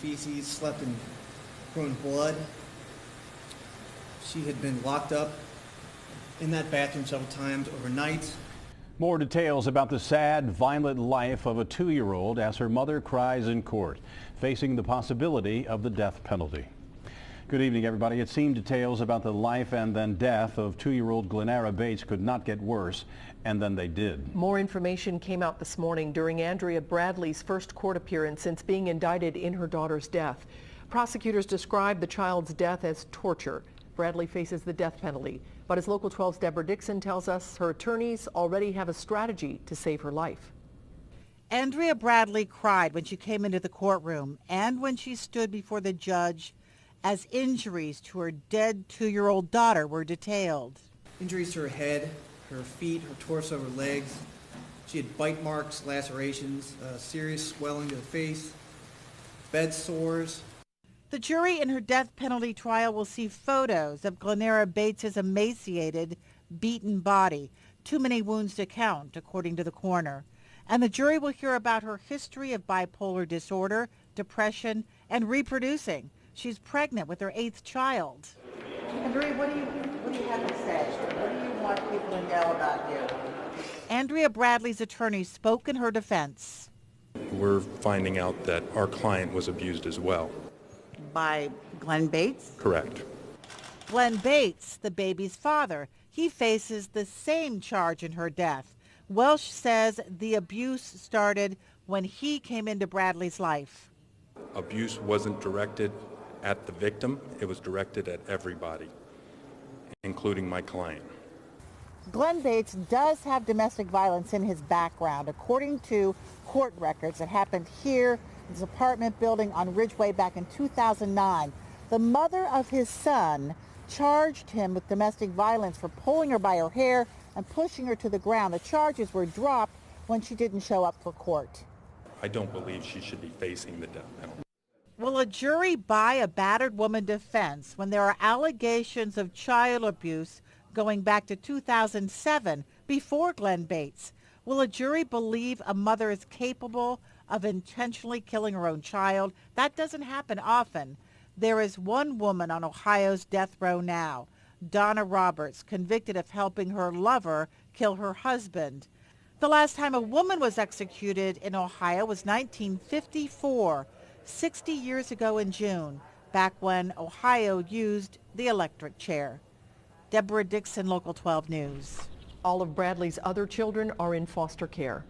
feces, slept in her own blood. She had been locked up in that bathroom several times overnight. More details about the sad, violent life of a 2-year-old as her mother cries in court, facing the possibility of the death penalty. Good evening, everybody. It seemed details about the life and then death of 2-year-old Glenara Bates could not get worse, and then they did. More information came out this morning during Andrea Bradley's first court appearance since being indicted in her daughter's death. Prosecutors described the child's death as torture. Bradley faces the death penalty, but as Local 12's Deborah Dixon tells us, her attorneys already have a strategy to save her life. Andrea Bradley cried when she came into the courtroom and when she stood before the judge as injuries to her dead 2-year-old daughter were detailed. Injuries to her head, her feet, her torso, her legs. She had bite marks, lacerations, serious swelling to the face, bed sores. The jury in her death penalty trial will see photos of Glenara Bates's emaciated, beaten body. Too many wounds to count, according to the coroner. And the jury will hear about her history of bipolar disorder, depression, and reproducing. She's pregnant with her 8th child. Andrea, what do you have to say? What do you want people to know about you? Andrea Bradley's attorney spoke in her defense. We're finding out that our client was abused as well. By Glenn Bates? Correct. Glenn Bates, the baby's father, he faces the same charge in her death. Welsh says the abuse started when he came into Bradley's life. Abuse wasn't directed at the victim, it was directed at everybody, including my client. Glenn Bates does have domestic violence in his background, according to court records. It happened here in his apartment building on Ridgeway back in 2009. The mother of his son charged him with domestic violence for pulling her by her hair and pushing her to the ground. The charges were dropped when she didn't show up for court. I don't believe she should be facing the death penalty. Will a jury buy a battered woman defense when there are allegations of child abuse going back to 2007, before Glenn Bates? Will a jury believe a mother is capable of intentionally killing her own child? That doesn't happen often. There is one woman on Ohio's death row now, Donna Roberts, convicted of helping her lover kill her husband. The last time a woman was executed in Ohio was 1954, 60 years ago in June, back when Ohio used the electric chair. Deborah Dixon, Local 12 News. All of Bradley's other children are in foster care.